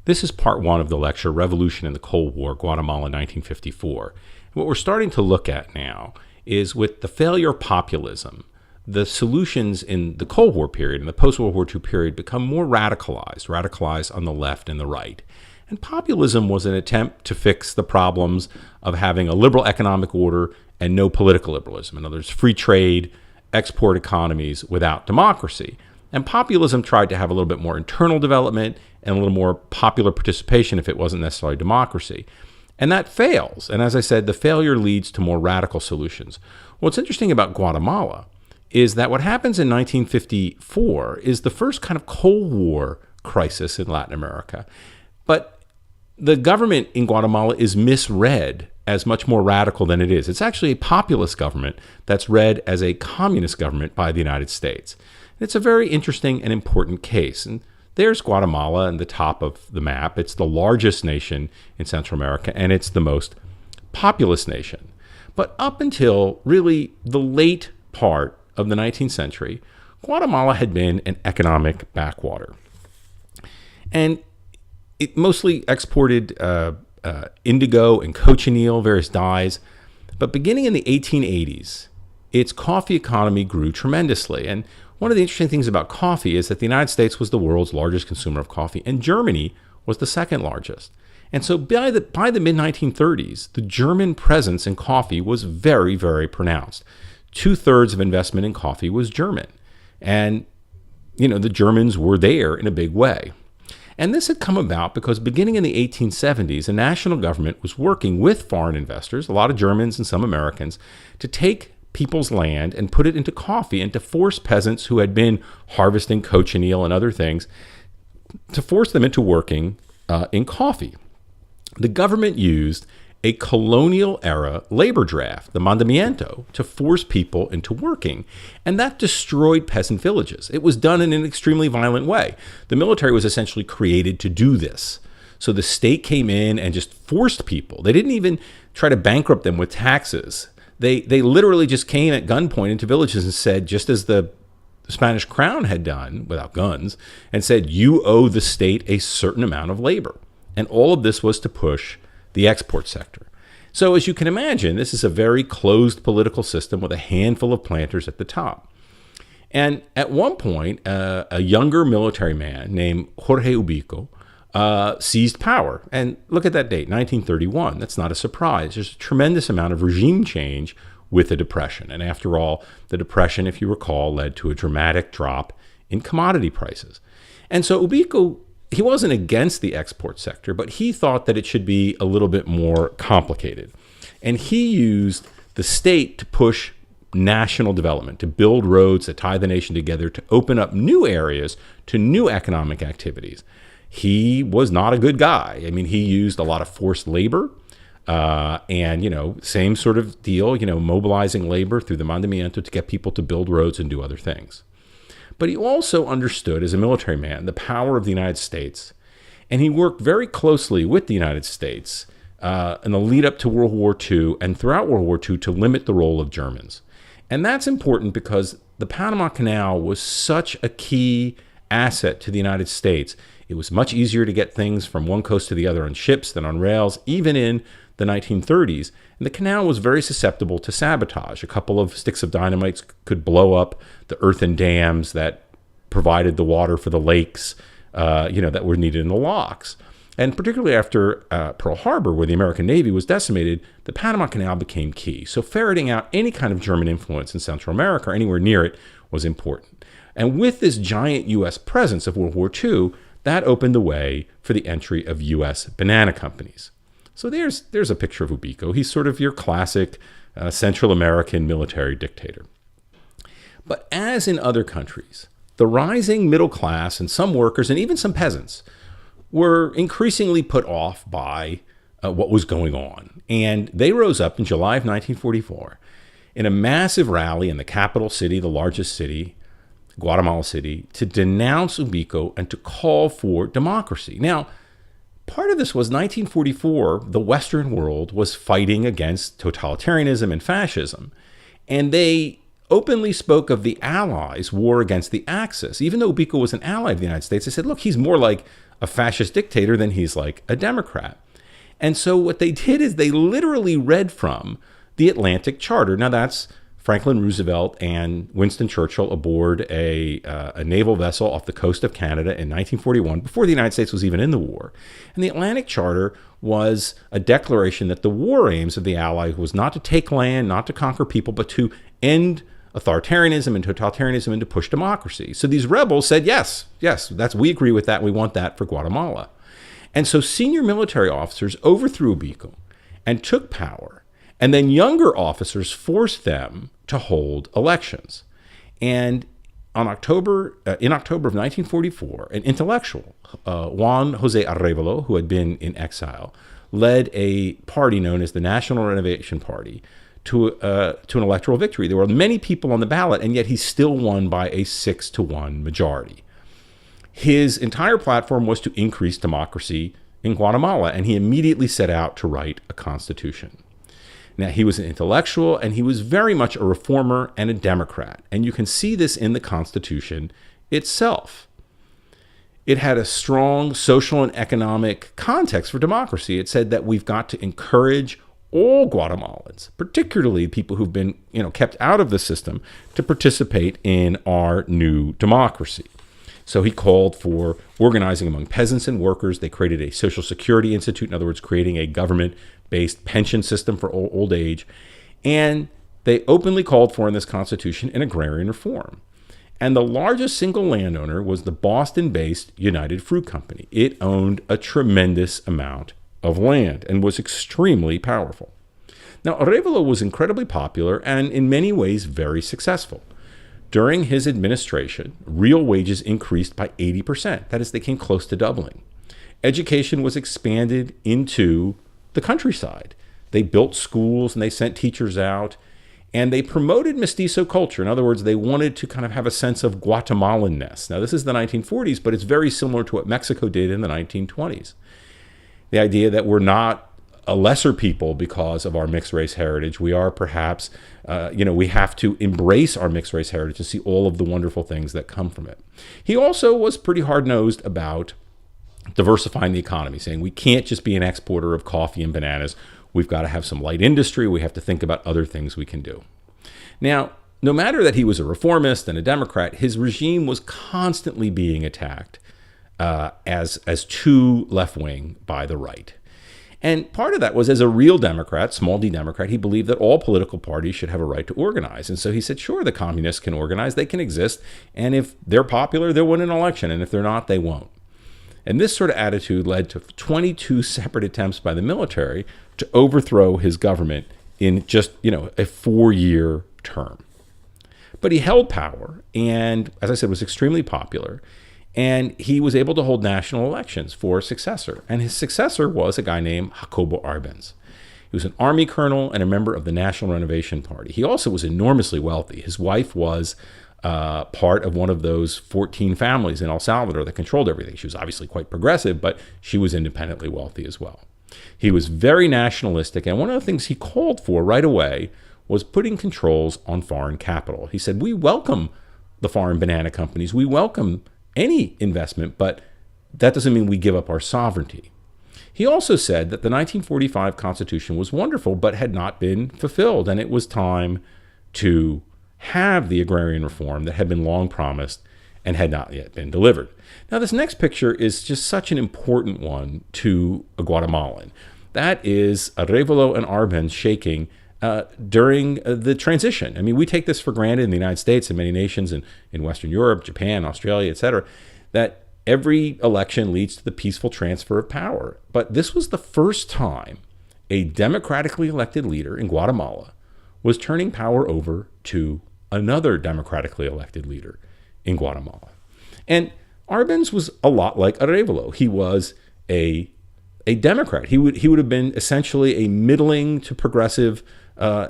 This is part one of the lecture, Revolution in the Cold War, Guatemala 1954. What we're starting to look at now is, with the failure of populism, the solutions in the Cold War period and the post-World War II period become more radicalized on the left and the right. And populism was an attempt to fix the problems of having a liberal economic order and no political liberalism. In other words, free trade, export economies without democracy. And populism tried to have a little bit more internal development and a little more popular participation if it wasn't necessarily democracy. And that fails. And as I said, the failure leads to more radical solutions. What's interesting about Guatemala is that what happens in 1954 is the first kind of Cold War crisis in Latin America. But the government in Guatemala is misread as much more radical than it is. It's actually a populist government that's read as a communist government by the United States. It's a very interesting and important case. And there's Guatemala in the top of the map. It's the largest nation in Central America, and it's the most populous nation. But up until really the late part of the 19th century, Guatemala had been an economic backwater. And it mostly exported indigo and cochineal, various dyes. But beginning in the 1880s, its coffee economy grew tremendously. And one of the interesting things about coffee is that the United States was the world's largest consumer of coffee, and Germany was the second largest. And so by the mid-1930s, the German presence in coffee was very, very pronounced. 2/3 of investment in coffee was German. And, the Germans were there in a big way. And this had come about because beginning in the 1870s, the national government was working with foreign investors, a lot of Germans and some Americans, to take people's land and put it into coffee, and to force peasants who had been harvesting cochineal and other things, to force them into working in coffee. The government used a colonial era labor draft, the mandamiento, to force people into working. And that destroyed peasant villages. It was done in an extremely violent way. The military was essentially created to do this. So the state came in and just forced people. They didn't even try to bankrupt them with taxes. They literally just came at gunpoint into villages and said, just as the Spanish crown had done without guns, and said, you owe the state a certain amount of labor. And all of this was to push the export sector. So as you can imagine, this is a very closed political system with a handful of planters at the top. And at one point, a younger military man named Jorge Ubico seized power. And look at that date, 1931. That's not a surprise. There's a tremendous amount of regime change with the Depression. And after all, the Depression, if you recall, led to a dramatic drop in commodity prices. And so Ubico, he wasn't against the export sector, but he thought that it should be a little bit more complicated. And he used the state to push national development, to build roads that tie the nation together, to open up new areas to new economic activities. He was not a good guy. I mean, he used a lot of forced labor and, same sort of deal, mobilizing labor through the mandamiento to get people to build roads and do other things. But he also understood, as a military man, the power of the United States. And he worked very closely with the United States in the lead up to World War II and throughout World War II to limit the role of Germans. And that's important because the Panama Canal was such a key asset to the United States. It was much easier to get things from one coast to the other on ships than on rails, even in the 1930s. And the canal was very susceptible to sabotage. A couple of sticks of dynamite could blow up the earthen dams that provided the water for the lakes, that were needed in the locks. And particularly after Pearl Harbor, where the American Navy was decimated, the Panama Canal became key. So ferreting out any kind of German influence in Central America or anywhere near it was important. And with this giant U.S. presence of World War II, that opened the way for the entry of U.S. banana companies. So there's a picture of Ubico. He's sort of your classic Central American military dictator. But as in other countries, the rising middle class and some workers and even some peasants were increasingly put off by what was going on. And they rose up in July of 1944 in a massive rally in the capital city, the largest city, Guatemala City, to denounce Ubico and to call for democracy. Now, part of this was 1944, the Western world was fighting against totalitarianism and fascism. And they openly spoke of the Allies' war against the Axis. Even though Ubico was an ally of the United States, they said, look, he's more like a fascist dictator, then he's like a Democrat. And so what they did is they literally read from the Atlantic Charter. Now that's Franklin Roosevelt and Winston Churchill aboard a naval vessel off the coast of Canada in 1941, before the United States was even in the war. And the Atlantic Charter was a declaration that the war aims of the Allies was not to take land, not to conquer people, but to end authoritarianism and totalitarianism and to push democracy. So these rebels said, yes, we agree with that. We want that for Guatemala. And so senior military officers overthrew Biko and took power. And then younger officers forced them to hold elections. And in October of 1944, an intellectual, Juan Jose Arevalo, who had been in exile, led a party known as the National Renovation Party to an electoral victory. There were many people on the ballot, and yet he still won by a 6-1 majority. His entire platform was to increase democracy in Guatemala, and he immediately set out to write a constitution. Now, he was an intellectual, and he was very much a reformer and a Democrat, and you can see this in the Constitution itself. It had a strong social and economic context for democracy. It said that we've got to encourage all Guatemalans, particularly people who've been, kept out of the system, to participate in our new democracy. So he called for organizing among peasants and workers. They created a Social Security Institute, in other words, creating a government-based pension system for old age. And they openly called for in this constitution an agrarian reform. And the largest single landowner was the Boston-based United Fruit Company. It owned a tremendous amount of land and was extremely powerful. Now, Arevalo was incredibly popular and in many ways very successful. During his administration, real wages increased by 80%. That is, they came close to doubling. Education was expanded into the countryside. They built schools and they sent teachers out, and they promoted mestizo culture. In other words, they wanted to kind of have a sense of Guatemalan-ness. Now, this is the 1940s, but it's very similar to what Mexico did in the 1920s. The idea that we're not a lesser people because of our mixed race heritage. We are perhaps, we have to embrace our mixed race heritage and see all of the wonderful things that come from it. He also was pretty hard-nosed about diversifying the economy, saying we can't just be an exporter of coffee and bananas. We've got to have some light industry. We have to think about other things we can do. Now, no matter that he was a reformist and a Democrat, his regime was constantly being attacked as too left-wing by the right. And part of that was, as a real Democrat, small d Democrat, he believed that all political parties should have a right to organize. And so he said, sure, the communists can organize, they can exist, and if they're popular, they'll win an election, and if they're not, they won't. And this sort of attitude led to 22 separate attempts by the military to overthrow his government in just, a 4-year term. But he held power, and as I said, was extremely popular. And he was able to hold national elections for a successor. And his successor was a guy named Jacobo Arbenz. He was an army colonel and a member of the National Renovation Party. He also was enormously wealthy. His wife was part of one of those 14 families in El Salvador that controlled everything. She was obviously quite progressive, but she was independently wealthy as well. He was very nationalistic, and one of the things he called for right away was putting controls on foreign capital. He said, we welcome the foreign banana companies. We welcome any investment, but that doesn't mean we give up our sovereignty. He also said that the 1945 Constitution was wonderful, but had not been fulfilled, and it was time to have the agrarian reform that had been long promised and had not yet been delivered. Now, this next picture is just such an important one to a Guatemalan. That is Arevalo and Arbenz shaking during the transition. I mean, we take this for granted in the United States and many nations in Western Europe, Japan, Australia, etc., that every election leads to the peaceful transfer of power. But this was the first time a democratically elected leader in Guatemala was turning power over to another democratically elected leader in Guatemala. And Arbenz was a lot like Arevalo. He was a Democrat. He would have been essentially a middling to progressive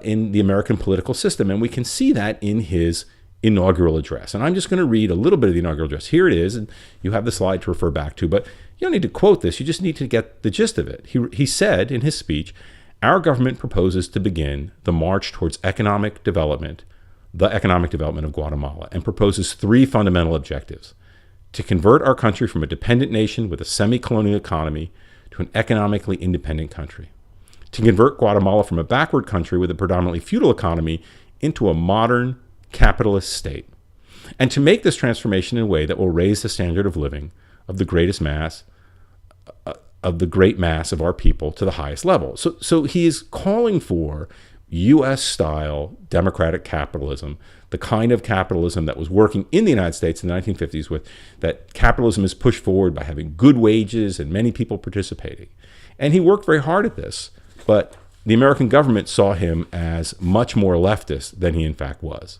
in the American political system. And we can see that in his inaugural address. And I'm just going to read a little bit of the inaugural address. Here it is, and you have the slide to refer back to, but you don't need to quote this. You just need to get the gist of it. He said in his speech, our government proposes to begin the march towards the economic development of Guatemala, and proposes 3 fundamental objectives: to convert our country from a dependent nation with a semi-colonial economy to an economically independent country, to convert Guatemala from a backward country with a predominantly feudal economy into a modern capitalist state, and to make this transformation in a way that will raise the standard of living of the great mass of our people to the highest level. So he is calling for U.S.-style democratic capitalism, the kind of capitalism that was working in the United States in the 1950s, with that capitalism is pushed forward by having good wages and many people participating. And he worked very hard at this, but the American government saw him as much more leftist than he in fact was.